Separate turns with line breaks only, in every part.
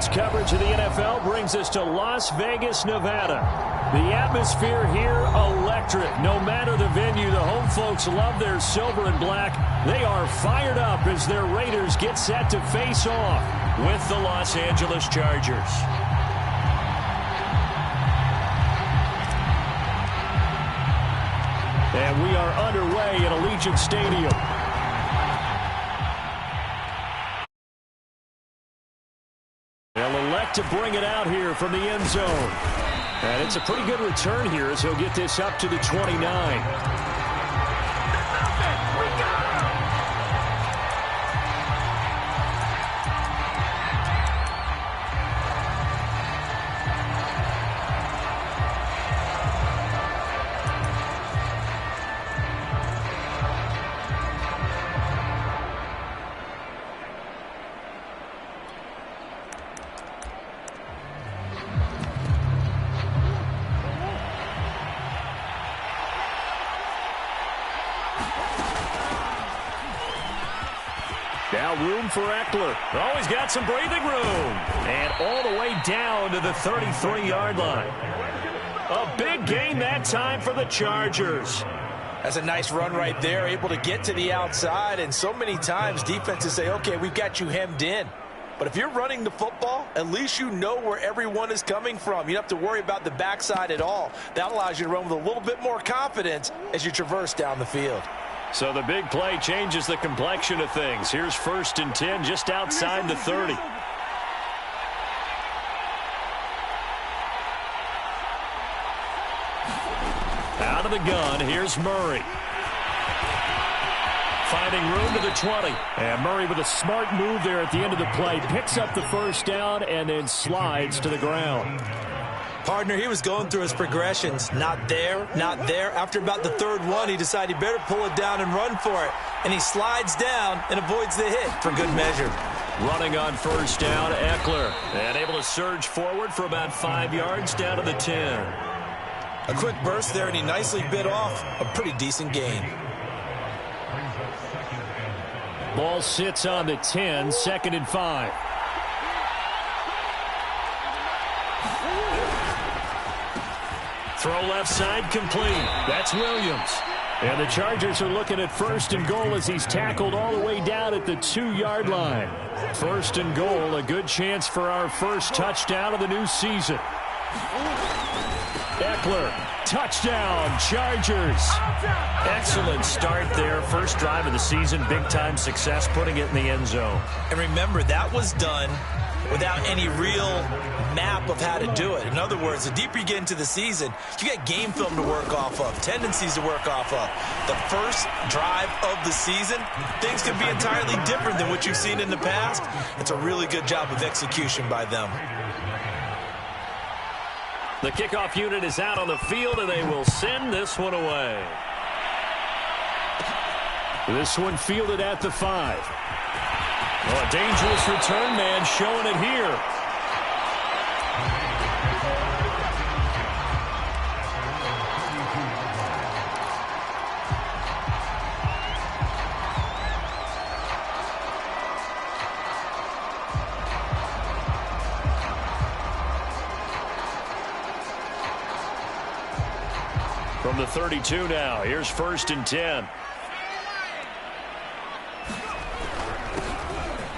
Tonight's coverage of the NFL brings us to Las Vegas, Nevada. The atmosphere here, electric. No matter the venue, the home folks love their silver and black. They are fired up as their Raiders get set to face off with the Los Angeles Chargers. And we are underway at Allegiant Stadium. They'll elect to bring it out here from the end zone. And it's a pretty good return here as he'll get this up to the 29. Now room for Eckler. Always got some breathing room. And all the way down to the 33-yard line. A big gain that time for the Chargers.
That's a nice run right there, able to get to the outside. And so many times defenses say, okay, we've got you hemmed in. But if you're running the football, at least you know where everyone is coming from. You don't have to worry about the backside at all. That allows you to run with a little bit more confidence as you traverse down the field.
So the big play changes the complexion of things. Here's 1st and 10 just outside the 30. Out of the gun, here's Murray. Finding room to the 20. And Murray with a smart move there at the end of the play. Picks up the first down and then slides to the ground.
Partner, he was going through his progressions. Not there, not there. After about the 3rd one, he decided he better pull it down and run for it. And he slides down and avoids the hit for good measure.
Running on 1st down, Eckler. And able to surge forward for about 5 yards down to the 10.
A quick burst there, and he nicely bit off a pretty decent gain.
Ball sits on the 10, 2nd and 5. Throw left side complete. That's Williams. And the Chargers are looking at 1st and goal as he's tackled all the way down at the 2-yard line. 1st and goal, a good chance for our first touchdown of the new season. Eckler, touchdown, Chargers. Excellent start there. First drive of the season, big-time success, putting it in the end zone.
And remember, that was done without any real map of how to do it. In other words, the deeper you get into the season, you get game film to work off of, tendencies to work off of. The first drive of the season, things can be entirely different than what you've seen in the past. It's a really good job of execution by them.
The kickoff unit is out on the field, and they will send this one away. This one fielded at the 5. Oh, a dangerous return man showing it here. From the 32 now, here's 1st and 10.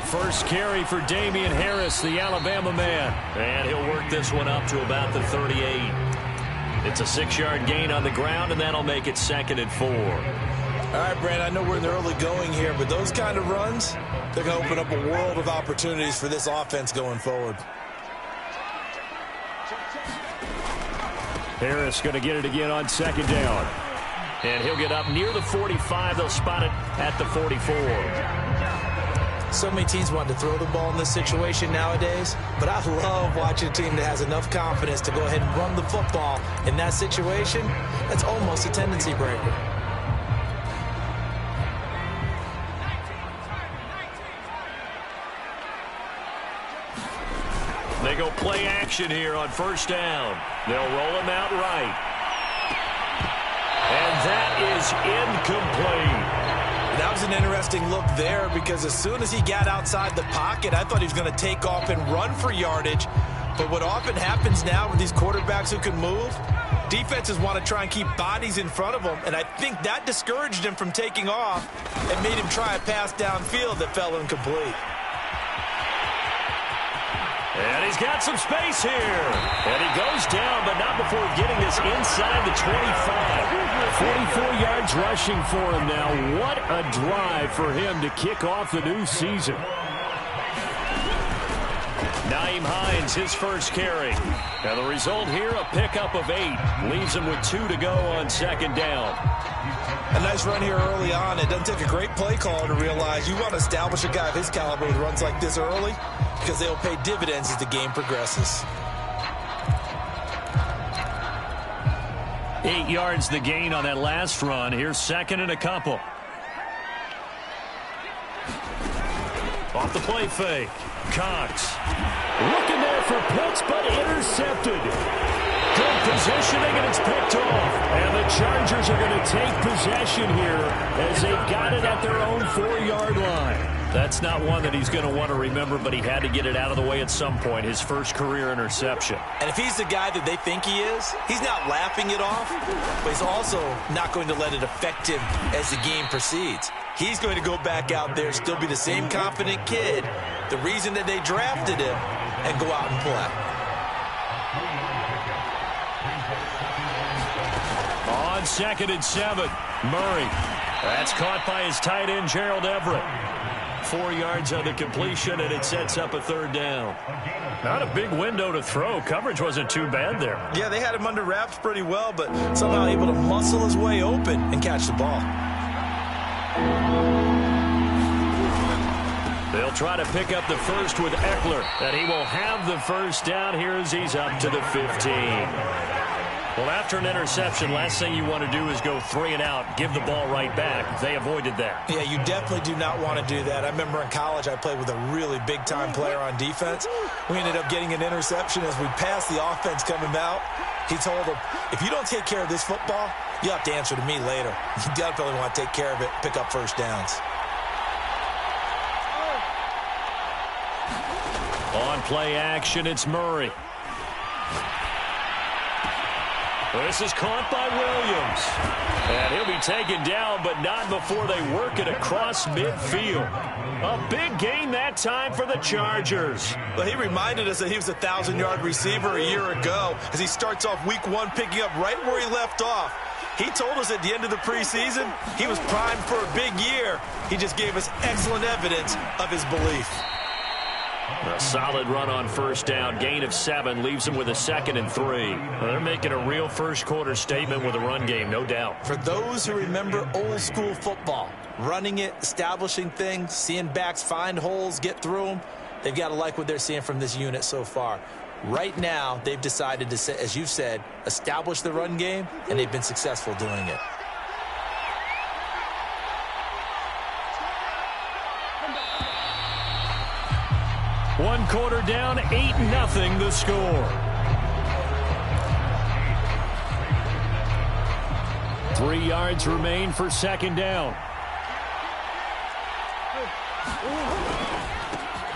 First carry for Damian Harris, the Alabama man. And he'll work this one up to about the 38. It's a 6-yard gain on the ground, and that'll make it 2nd and 4.
All right, Brand, I know we're in the early going here, but those kind of runs, they're going to open up a world of opportunities for this offense going forward.
Harris going to get it again on 2nd down. And he'll get up near the 45. They'll spot it at the 44.
So many teams want to throw the ball in this situation nowadays, but I love watching a team that has enough confidence to go ahead and run the football in that situation. That's almost a tendency breaker.
They go play action here on 1st down. They'll roll him out right. And that is incomplete.
That was an interesting look there because as soon as he got outside the pocket, I thought he was going to take off and run for yardage. But what often happens now with these quarterbacks who can move, defenses want to try and keep bodies in front of them, and I think that discouraged him from taking off and made him try a pass downfield that fell incomplete.
And he's got some space here. And he goes down, but not before getting this inside the 25. 44 yards rushing for him now. What a drive for him to kick off the new season. Nyheim Hines, his first carry. And the result here, a pickup of 8. Leaves him with 2 to go on second down.
A nice run here early on. It doesn't take a great play caller to realize you want to establish a guy of his caliber with runs like this early because they'll pay dividends as the game progresses.
8 yards the gain on that last run. Here's second and a couple. Off the play fake. Cox looking there for Pitts, but intercepted. Good positioning, and it's picked off. And the Chargers are going to take possession here as they've got it at their own 4-yard line. That's not one that he's going to want to remember, but he had to get it out of the way at some point, his first career interception.
And if he's the guy that they think he is, he's not laughing it off, but he's also not going to let it affect him as the game proceeds. He's going to go back out there, still be the same confident kid, the reason that they drafted him, and go out and play.
On 2nd and 7, Murray. That's caught by his tight end, Gerald Everett. 4 yards on the completion, and it sets up a third down. Not a big window to throw. Coverage wasn't too bad there.
Yeah, they had him under wraps pretty well, but somehow able to muscle his way open and catch the ball.
They'll try to pick up the first with Eckler, and he will have the first down here as he's up to the 15. Well, after an interception, last thing you want to do is go 3 and out, give the ball right back. They avoided that.
Yeah, you definitely do not want to do that. I remember in college I played with a really big-time player on defense. We ended up getting an interception as we passed the offense coming out. He told him, if you don't take care of this football, you have to answer to me later. You definitely want to take care of it, pick up first downs.
On play action, it's Murray. This is caught by Williams. And he'll be taken down, but not before they work it across midfield. A big gain that time for the Chargers.
Well, he reminded us that he was a 1,000-yard receiver a year ago as he starts off week 1 picking up right where he left off. He told us at the end of the preseason he was primed for a big year. He just gave us excellent evidence of his belief.
A solid run on first down. Gain of 7 leaves them with a 2nd and 3. Well, they're making a real first-quarter statement with a run game, no doubt.
For those who remember old-school football, running it, establishing things, seeing backs find holes, get through them, they've got to like what they're seeing from this unit so far. Right now, they've decided to, as you've said, establish the run game, and they've been successful doing it.
One quarter down, 8-0 the score. 3 yards remain for second down.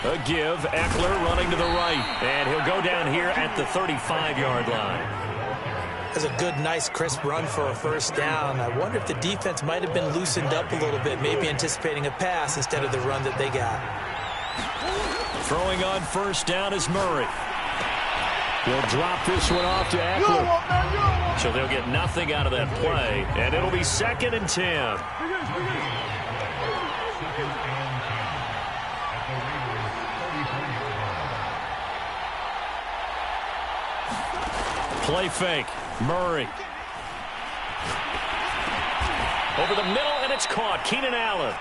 A give, Eckler running to the right, and he'll go down here at the 35-yard line.
That's a good, nice, crisp run for a first down. I wonder if the defense might have been loosened up a little bit, maybe anticipating a pass instead of the run that they got.
Throwing on first down is Murray. He'll drop this one off to Eckler. So they'll get nothing out of that play, and it'll be 2nd and 10. Play fake. Murray. Over the middle, and it's caught. Keenan Allen.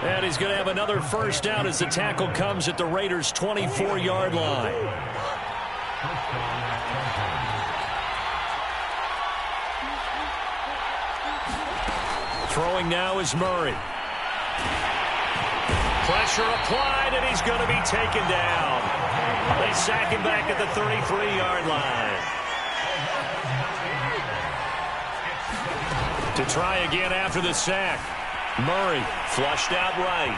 And he's going to have another first down as the tackle comes at the Raiders' 24-yard line. Throwing now is Murray. Pressure applied, and he's going to be taken down. They sack him back at the 33-yard line. To try again after the sack. Murray flushed out right.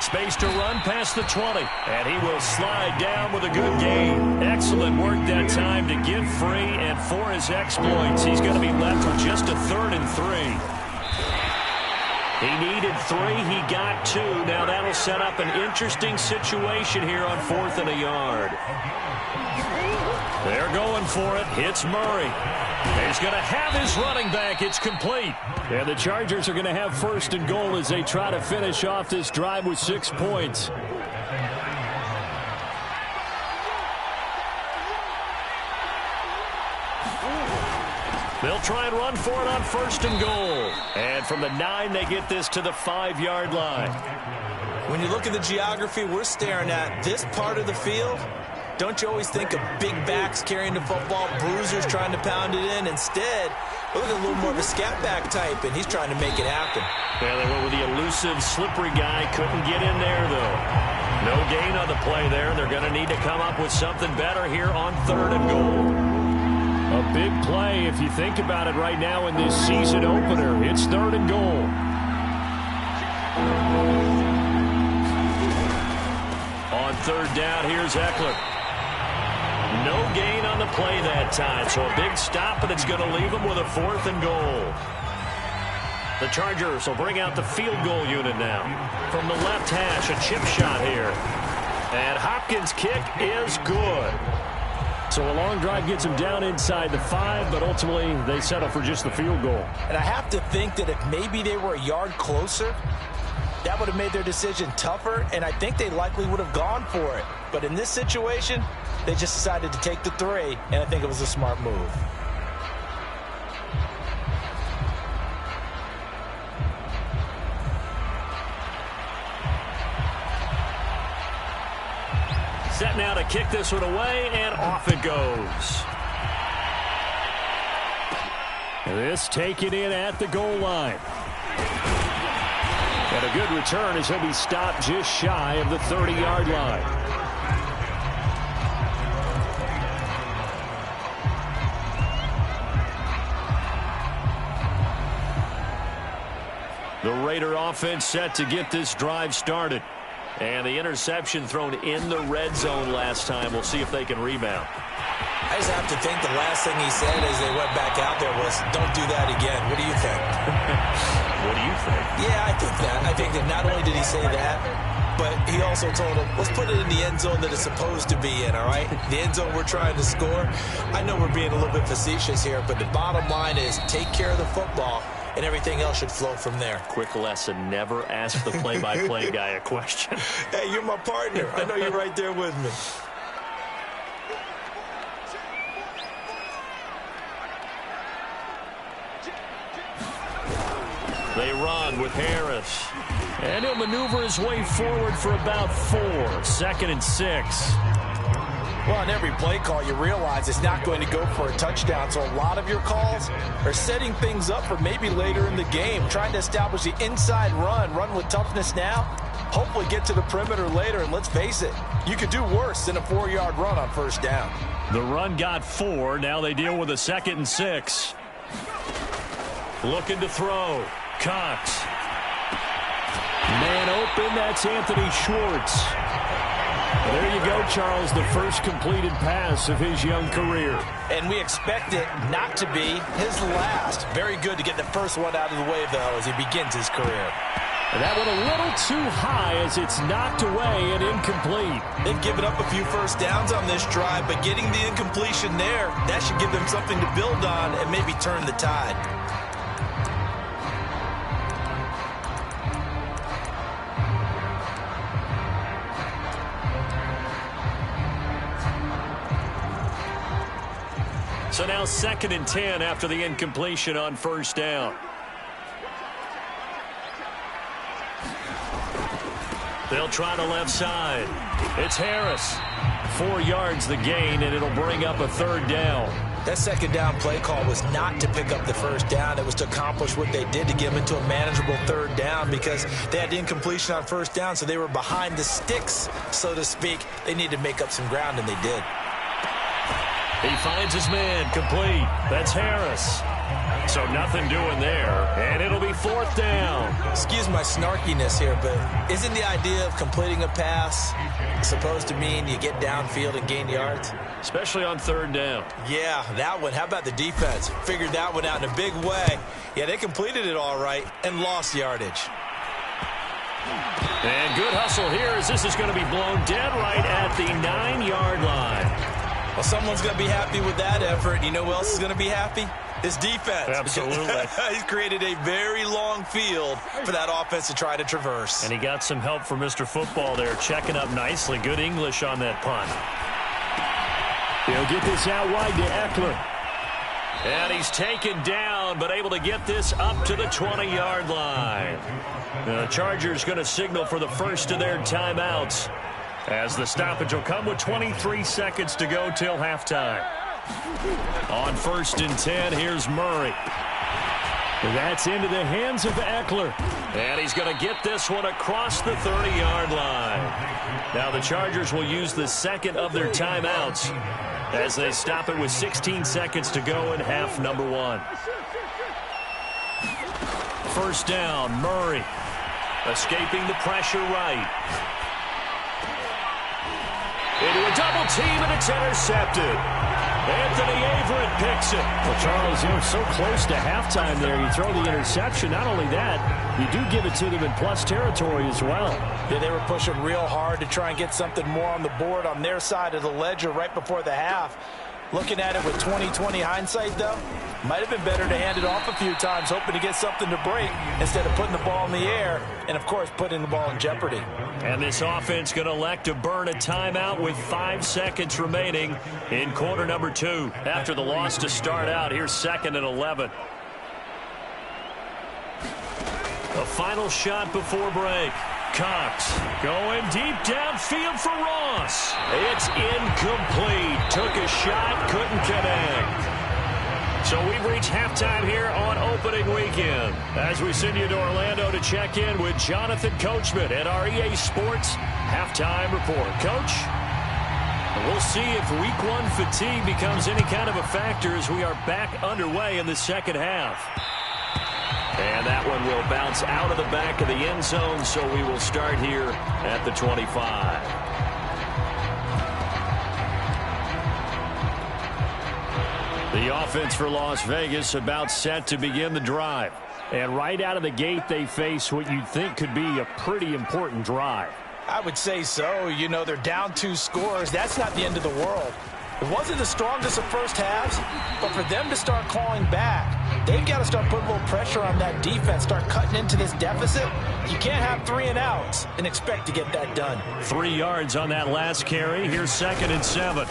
Space to run past the 20. And he will slide down with a good gain. Excellent work that time to get free. And for his exploits, he's going to be left with just a 3rd and 3. He needed 3. He got 2. Now that'll set up an interesting situation here on 4th and a yard. They're going for it. Hits Murray. He's going to have his running back. It's complete. And the Chargers are going to have 1st and goal as they try to finish off this drive with 6 points. They'll try and run for it on 1st and goal. And from the 9, they get this to the 5-yard line.
When you look at the geography we're staring at, this part of the field, don't you always think of big backs carrying the football, bruisers trying to pound it in? Instead, we're looking at a little more of a scat back type, and he's trying to make it happen.
Yeah, they went with the elusive, slippery guy. Couldn't get in there, though. No gain on the play there. They're going to need to come up with something better here on 3rd and goal. A big play if you think about it right now in this season opener. It's 3rd and goal. On 3rd down, here's Eckler. No gain on the play that time, so a big stop, and it's going to leave him with a 4th and goal. The Chargers will bring out the field goal unit now. From the left hash, a chip shot here. And Hopkins' kick is good. So a long drive gets him down inside the 5, but ultimately they settle for just the field goal.
And I have to think that if maybe they were a yard closer, that would have made their decision tougher, and I think they likely would have gone for it. But in this situation, they just decided to take the 3, and I think it was a smart move.
Set now to kick this one away, and off it goes. This taken in at the goal line. And a good return as he'll be stopped just shy of the 30-yard line. The Raider offense set to get this drive started. And the interception thrown in the red zone last time. We'll see if they can rebound.
I just have to think the last thing he said as they went back out there was, don't do that again. What do you think?
What do you think?
Yeah, I think that. I think that not only did he say that, but he also told him, let's put it in the end zone that it's supposed to be in, all right? The end zone we're trying to score. I know we're being a little bit facetious here, but the bottom line is take care of the football, and everything else should flow from there.
Quick lesson, never ask the play-by-play guy a question.
Hey, you're my partner. I know you're right there with me.
They run with Harris. And he'll maneuver his way forward for about 4. 2nd and 6.
Well, on every play call, you realize it's not going to go for a touchdown. So a lot of your calls are setting things up for maybe later in the game, trying to establish the inside run with toughness now, hopefully get to the perimeter later. And let's face it, you could do worse than a 4-yard run on 1st down.
The run got 4. Now they deal with a 2nd and 6. Looking to throw. Cox. Man open, that's Anthony Schwartz. There you go, Charles, the first completed pass of his young career.
And we expect it not to be his last. Very good to get the first one out of the way, though, as he begins his career.
And that one a little too high as it's knocked away and incomplete.
They've given up a few first downs on this drive, but getting the incompletion there, that should give them something to build on and maybe turn the tide.
So now 2nd and 10 after the incompletion on 1st down. They'll try the left side. It's Harris. 4 yards the gain, and it'll bring up a 3rd down.
That 2nd down play call was not to pick up the 1st down. It was to accomplish what they did to get them into a manageable 3rd down because they had the incompletion on 1st down, so they were behind the sticks, so to speak. They needed to make up some ground, and they did.
He finds his man, complete. That's Harris. So nothing doing there, and it'll be 4th down.
Excuse my snarkiness here, but isn't the idea of completing a pass supposed to mean you get downfield and gain yards?
Especially on 3rd down.
Yeah, that one. How about the defense? Figured that one out in a big way. Yeah, they completed it all right and lost yardage.
And good hustle here as this is going to be blown dead right at the 9-yard line.
Well, someone's going to be happy with that effort. You know who else is going to be happy? His defense.
Absolutely.
He's created a very long field for that offense to try to traverse.
And he got some help from Mr. Football there, checking up nicely. Good English on that punt. He'll get this out wide to Eckler. And he's taken down, but able to get this up to the 20-yard line. The Chargers going to signal for the first of their timeouts, as the stoppage will come with 23 seconds to go till halftime. On 1st and 10, here's Murray. That's into the hands of Eckler. And he's going to get this one across the 30-yard line. Now the Chargers will use the second of their timeouts as they stop it with 16 seconds to go in half number 1. 1st down, Murray. Escaping the pressure right. Into a double team, and it's intercepted. Anthony Averett picks it.
Well, Charles, so close to halftime there. You throw the interception. Not only that, you do give it to them in plus territory as well.
Yeah, they were pushing real hard to try and get something more on the board on their side of the ledger right before the half. Looking at it with 20/20 hindsight, though, might have been better to hand it off a few times, hoping to get something to break instead of putting the ball in the air and, of course, putting the ball in jeopardy.
And this offense going to elect to burn a timeout with 5 seconds remaining in quarter number 2. After the loss to start out, here's 2nd and 11. The final shot before break. Cox going deep downfield for Ross. It's incomplete. Took a shot, couldn't connect. So we've reached halftime here on opening weekend as we send you to Orlando to check in with Jonathan Coachman at our EA Sports Halftime Report. Coach, we'll see if week 1 fatigue becomes any kind of a factor as we are back underway in the second half. And that one will bounce out of the back of the end zone, so we will start here at the 25. The offense for Las Vegas about set to begin the drive.
And right out of the gate, they face what you'd think could be a pretty important drive.
I would say so. They're down 2 scores. That's not the end of the world. It wasn't the strongest of first halves, but for them to start clawing back, they've got to start putting a little pressure on that defense, start cutting into this deficit. You can't have 3 and outs and expect to get that done.
3 yards on that last carry. Here's 2nd and 7.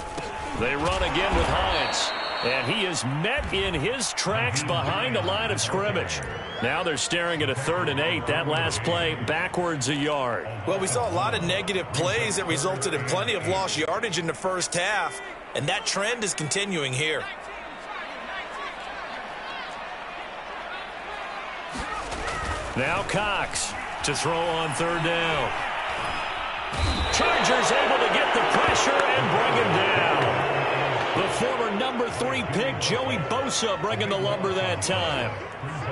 They run again with Hines. And he is met in his tracks behind the line of scrimmage. Now they're staring at a 3rd and 8. That last play backwards a yard.
Well, we saw a lot of negative plays that resulted in plenty of lost yardage in the first half. And that trend is continuing here.
Now Cox to throw on 3rd down. Chargers able to get the pressure and bring him down. The former number 3 pick, Joey Bosa, bringing the lumber that time.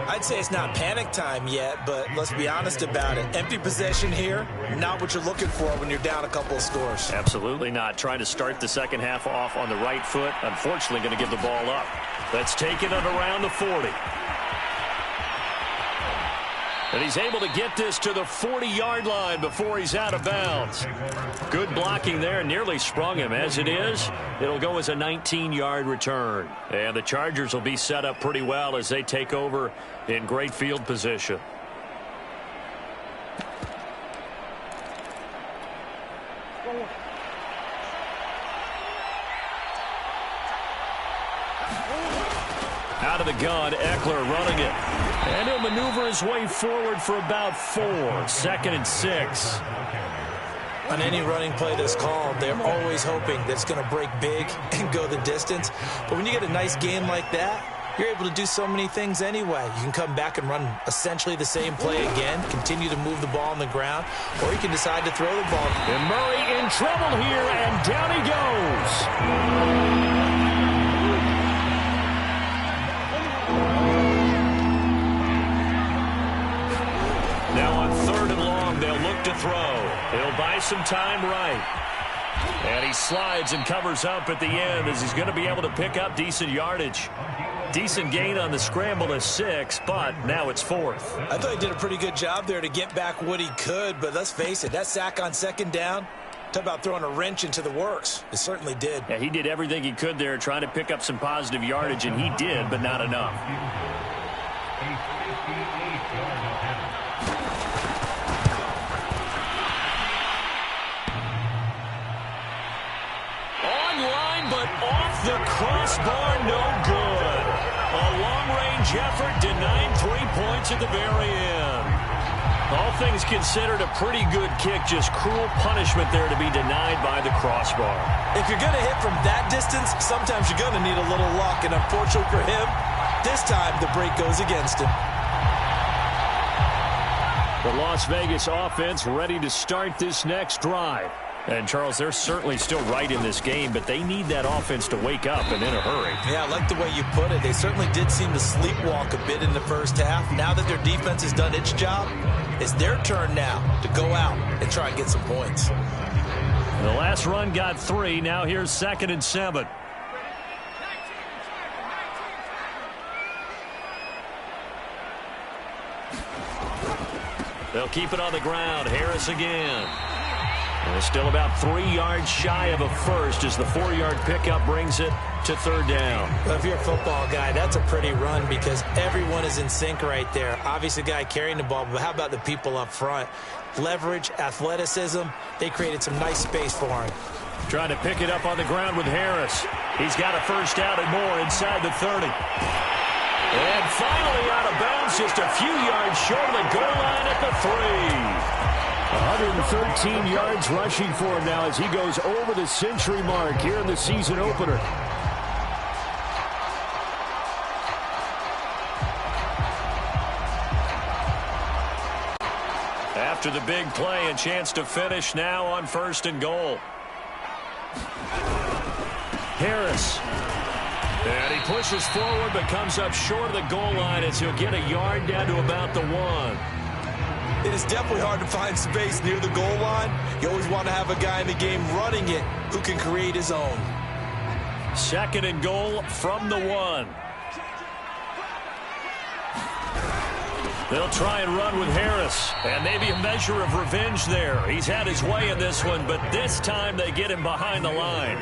I'd say it's not panic time yet, but let's be honest about it. Empty possession here, not what you're looking for when you're down a couple of scores.
Absolutely not. Trying to start the second half off on the right foot. Unfortunately, going to give the ball up. Let's take it at around the 40. And he's able to get this to the 40-yard line before he's out of bounds. Good blocking there, nearly sprung him. As it is, it'll go as a 19-yard return. And the Chargers will be set up pretty well as they take over in great field position. Out of the gun, Eckler running it. And he'll maneuver his way forward for about 4. 2nd and 6.
On any running play that's called, they're always hoping that it's going to break big and go the distance. But when you get a nice game like that, you're able to do so many things anyway. You can come back and run essentially the same play again, continue to move the ball on the ground, or you can decide to throw the ball.
And Murray in trouble here, and down he goes.
to throw. He'll buy some time right. And he slides and covers up at the end as he's going to be able to pick up decent yardage. Decent gain on the scramble is 6, but now it's 4th.
I thought he did a pretty good job there to get back what he could, but let's face it, that sack on 2nd down, talk about throwing a wrench into the works. It certainly did.
Yeah, he did everything he could there trying to pick up some positive yardage, and he did, but not enough. Online, but off the crossbar, no good. A long-range effort denied 3 points at the very end. All things considered, a pretty good kick, just cruel punishment there to be denied by the crossbar.
If you're going to hit from that distance, sometimes you're going to need a little luck, and unfortunately for him, this time the break goes against him.
The Las Vegas offense ready to start this next drive. And, Charles, they're certainly still right in this game, but they need that offense to wake up and in a hurry.
Yeah, I like the way you put it. They certainly did seem to sleepwalk a bit in the first half. Now that their defense has done its job, it's their turn now to go out and try and get some points.
The last run got 3. Now here's 2nd and 7. They'll keep it on the ground. Harris again. And it's still about 3 yards shy of a first as the 4-yard pickup brings it to 3rd down.
Well, if you're a football guy, that's a pretty run because everyone is in sync right there. Obviously, the guy carrying the ball, but how about the people up front? Leverage, athleticism, they created some nice space for him.
Trying to pick it up on the ground with Harris. He's got a first down and more inside the 30. And finally out of bounds, just a few yards short of the goal line at the 3. 113 yards rushing for him now as he goes over the century mark here in the season opener. After the big play, a chance to finish now on 1st and goal. Harris. And he pushes forward but comes up short of the goal line as he'll get a yard down to about the 1.
It is definitely hard to find space near the goal line. You always want to have a guy in the game running it who can create his own.
2nd and goal from the 1. They'll try and run with Harris, and maybe a measure of revenge there. He's had his way in this one, but this time they get him behind the line.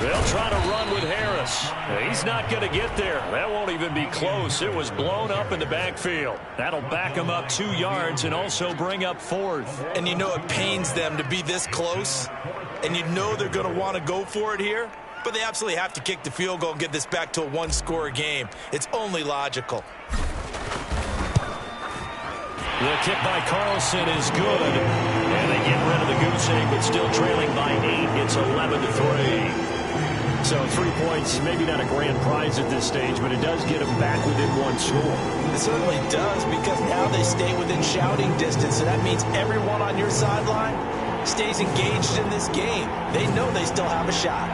They'll try to run with Harris. He's not going to get there. That won't even be close. It was blown up in the backfield. That'll back him up 2 yards and also bring up 4th.
And you know it pains them to be this close, and you know they're going to want to go for it here, but they absolutely have to kick the field goal and get this back to a 1-score game. It's only logical.
The kick by Carlson is good, and they get rid of the goose egg, but still trailing by 8. It's 11-3. So 3 points, maybe not a grand prize at this stage, but it does get them back within 1 score.
It certainly does, because now they stay within shouting distance, and that means everyone on your sideline stays engaged in this game. They know they still have a shot.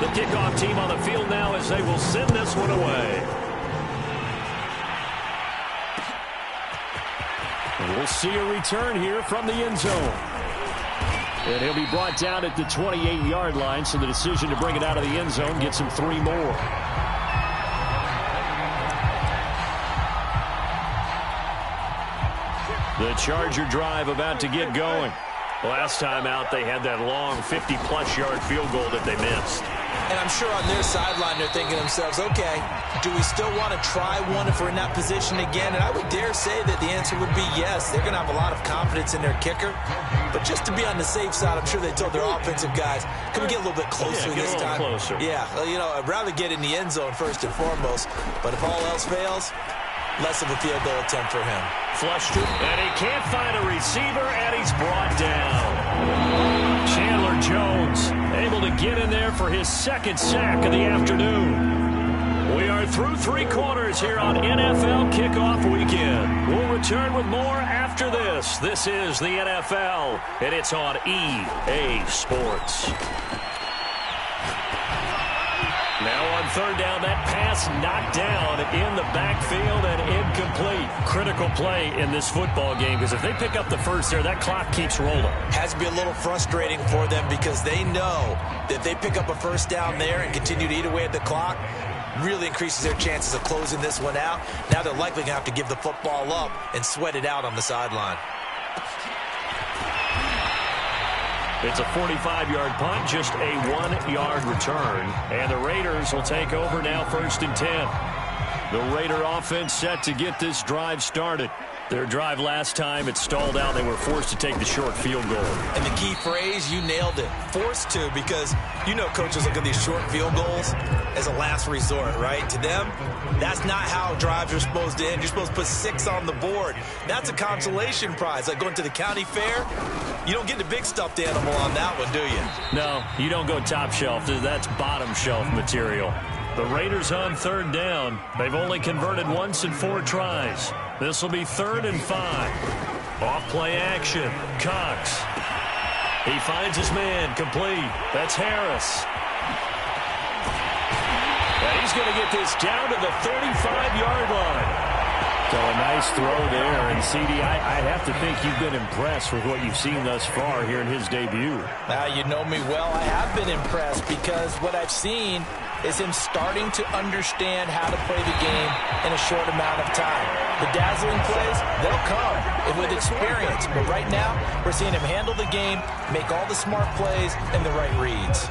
The kickoff team on the field now as they will send this one away. And we'll see a return here from the end zone. And he'll be brought down at the 28-yard line, so the decision to bring it out of the end zone gets him 3 more. The Charger drive about to get going. Last time out, they had that long 50-plus yard field goal that they missed.
And I'm sure on their sideline, they're thinking to themselves, okay, do we still want to try one if we're in that position again? And I would dare say that the answer would be yes. They're going to have a lot of confidence in their kicker. But just to be on the safe side, I'm sure they told their offensive guys, can we get a little bit closer this time?
Closer.
Yeah, well, you know, I'd rather get in the end zone first and foremost. But if all else fails, less of a field goal attempt for him.
Flushed it, and he can't find a receiver, and he's brought down. Chandler Jones able to get in there for his 2nd sack of the afternoon. We are through 3 quarters here on NFL Kickoff Weekend. We'll return with more after this. This is the NFL, and it's on EA Sports. Now on third down. That pass knocked down in the backfield and incomplete. Critical play in this football game, because if they pick up the first there, that clock keeps rolling.
Has to be a little frustrating for them, because they know that they pick up a first down there and continue to eat away at the clock, really increases their chances of closing this one out. Now they're likely going to have to give the football up and sweat it out on the sideline.
It's a 45-yard punt, just a 1-yard return. And the Raiders will take over now, 1st and 10. The Raider offense set to get this drive started. Their drive last time, it stalled out. They were forced to take the short field goal.
And the key phrase, you nailed it, forced to, because you know coaches look at these short field goals as a last resort, right? To them, that's not how drives are supposed to end. You're supposed to put 6 on the board. That's a consolation prize. Like going to the county fair, you don't get the big stuffed animal on that one, do you?
No, you don't go top shelf. That's bottom shelf material. The Raiders on 3rd down. They've only converted once in 4 tries. This will be 3rd and 5. Off play action. Cox. He finds his man. Complete. That's Harris. And he's going to get this down to the 35-yard line. So a nice throw there. And, CD, I'd have to think you've been impressed with what you've seen thus far here in his debut.
Now, you know me well. I have been impressed, because what I've seen is him starting to understand how to play the game in a short amount of time. The dazzling plays, they'll come with experience. But right now, we're seeing him handle the game, make all the smart plays, and the right reads.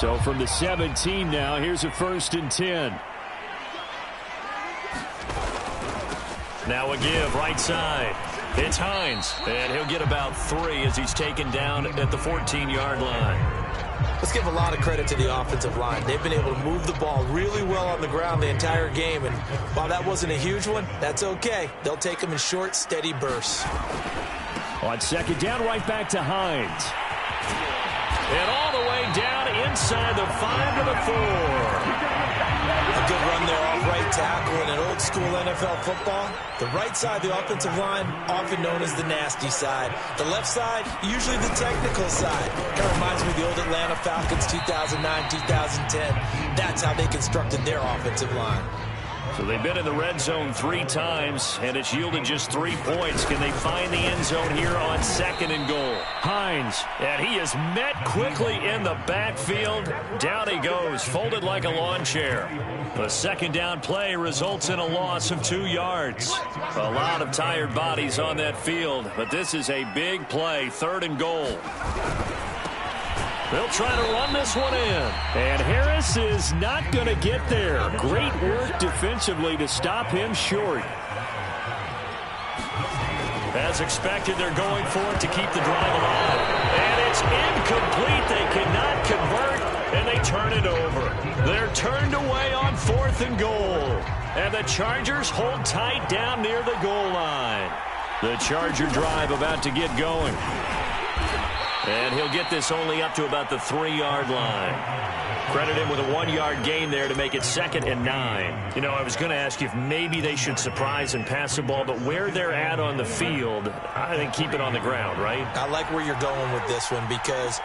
So from the 17 now, here's a 1st and 10. Now a give, right side. It's Hines, and he'll get about 3 as he's taken down at the 14-yard line.
Let's give a lot of credit to the offensive line. They've been able to move the ball really well on the ground the entire game, and while that wasn't a huge one, that's okay. They'll take them in short, steady bursts.
On 2nd down, right back to Hines. And all the way down inside the 5 to the 4.
A good run there off right tackle in an old-school NFL football. The right side, the offensive line, often known as the nasty side. The left side, usually the technical side. Kind of reminds me of the old Atlanta Falcons 2009, 2010. That's how they constructed their offensive line.
So they've been in the red zone 3 times, and it's yielded just 3 points. Can they find the end zone here on 2nd and goal? Hines, and he is met quickly in the backfield. Down he goes, folded like a lawn chair. The 2nd down play results in a loss of 2 yards. A lot of tired bodies on that field, but this is a big play, 3rd and goal. They'll try to run this one in. And Harris is not going to get there. Great work defensively to stop him short. As expected, they're going for it to keep the drive alive. And it's incomplete. They cannot convert, and they turn it over. They're turned away on 4th and goal. And the Chargers hold tight down near the goal line. The Charger drive about to get going. And he'll get this only up to about the 3-yard line. Credit him with a 1-yard gain there to make it 2nd and 9. You know, I was going to ask you if maybe they should surprise and pass the ball, but where they're at on the field, I think keep it on the ground, right?
I like where you're going with this one, because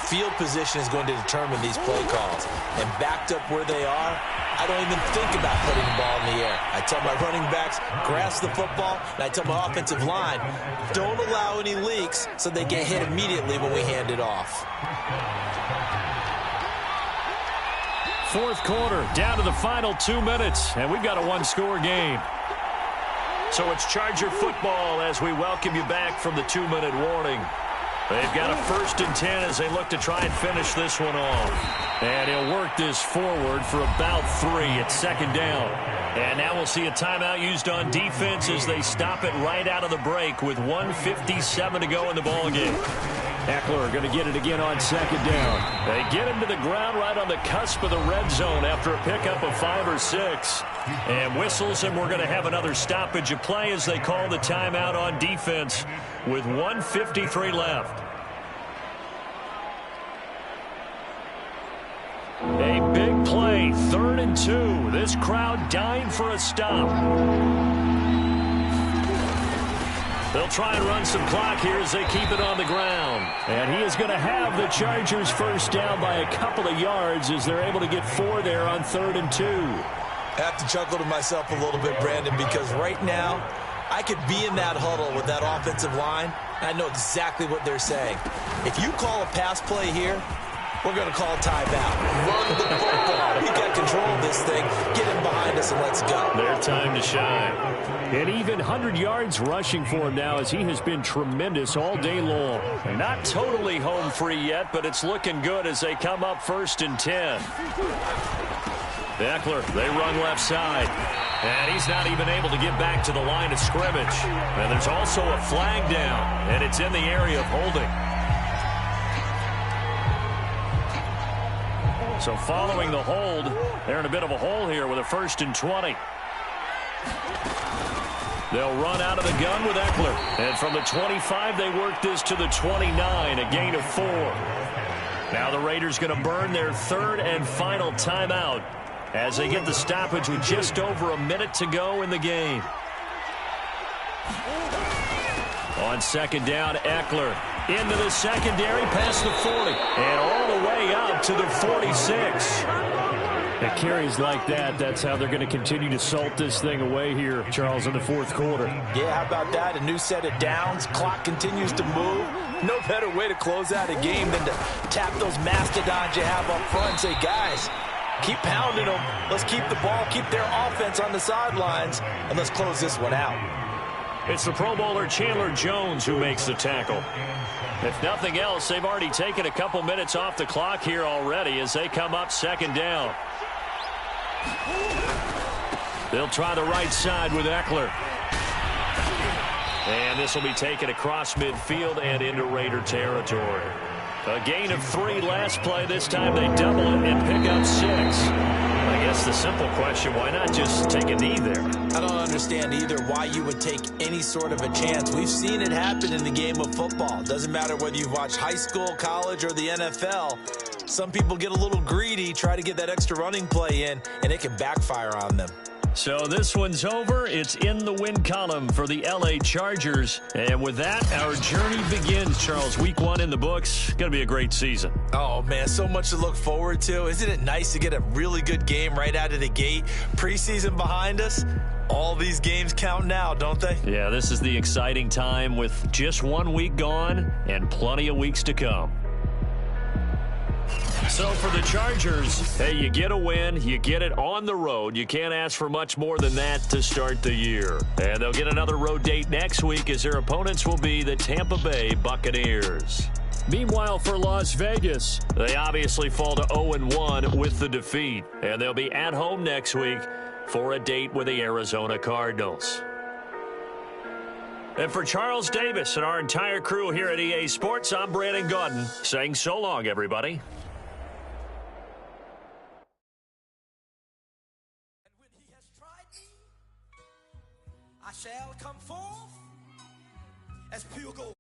field position is going to determine these play calls. And backed up where they are, I don't even think about putting the ball in the air. I tell my running backs, grasp the football, and I tell my offensive line, don't allow any leaks so they get hit immediately when we hand it off.
4th quarter, down to the final 2 minutes, and we've got a 1-score game. So it's Charger football as we welcome you back from the 2-minute warning. They've got a 1st and 10 as they look to try and finish this one off. And he'll work this forward for about 3 at 2nd down. And now we'll see a timeout used on defense as they stop it right out of the break with 1:57 to go in the ballgame. Eckler going to get it again on 2nd down. They get him to the ground right on the cusp of the red zone after a pickup of 5 or 6. And whistles, and we're going to have another stoppage of play as they call the timeout on defense with 1:53 left. A big play, 3rd and 2. This crowd dying for a stop. They'll try and run some clock here as they keep it on the ground. And he is going to have the Chargers first down by a couple of yards as they're able to get 4 there on 3rd and 2.
I have to chuckle to myself a little bit, Brandon, because right now I could be in that huddle with that offensive line, and I know exactly what they're saying. If you call a pass play here, we're going to call timeout. Run the football. We got control of this thing. Get him behind us and let's go.
Their time to shine. And even 100 yards rushing for him now as he has been tremendous all day long. Not totally home free yet, but it's looking good as they come up 1st and 10. Eckler, they run left side. And he's not even able to get back to the line of scrimmage. And there's also a flag down, and it's in the area of holding. So following the hold, they're in a bit of a hole here with a 1st and 20. They'll run out of the gun with Eckler. And from the 25, they work this to the 29, a gain of 4. Now the Raiders going to burn their 3rd and final timeout as they get the stoppage with just over a minute to go in the game. On 2nd down, Eckler into the secondary past the 40 and all the way up to the 46. At carries like that, that's how they're going to continue to salt this thing away here, Charles, in the 4th quarter.
Yeah, how about that? A new set of downs. Clock continues to move. No better way to close out a game than to tap those mastodons you have up front and say, guys, keep pounding them. Let's keep the ball, keep their offense on the sidelines, and let's close this one out.
It's the Pro Bowler Chandler Jones who makes the tackle. If nothing else, they've already taken a couple minutes off the clock here already as they come up 2nd down. They'll try the right side with Eckler. And this will be taken across midfield and into Raider territory. A gain of 3 last play. This time they double it and pick up 6. I guess the simple question, why not just take a knee there?
I don't understand either why you would take any sort of a chance. We've seen it happen in the game of football. Doesn't matter whether you've watched high school, college, or the NFL. Some people get a little greedy, try to get that extra running play in, and it can backfire on them.
So this one's over. It's in the win column for the L.A. Chargers. And with that, our journey begins, Charles. Week 1 in the books. Going to be a great season.
Oh, man, so much to look forward to. Isn't it nice to get a really good game right out of the gate? Preseason behind us. All these games count now, don't they?
Yeah, this is the exciting time with just 1 week gone and plenty of weeks to come. So for the Chargers, hey, you get a win, you get it on the road. You can't ask for much more than that to start the year. And they'll get another road date next week as their opponents will be the Tampa Bay Buccaneers. Meanwhile, for Las Vegas, they obviously fall to 0-1 with the defeat. And they'll be at home next week for a date with the Arizona Cardinals. And for Charles Davis and our entire crew here at EA Sports, I'm Brandon Gaudin saying so long, everybody.
I shall come forth as pure gold.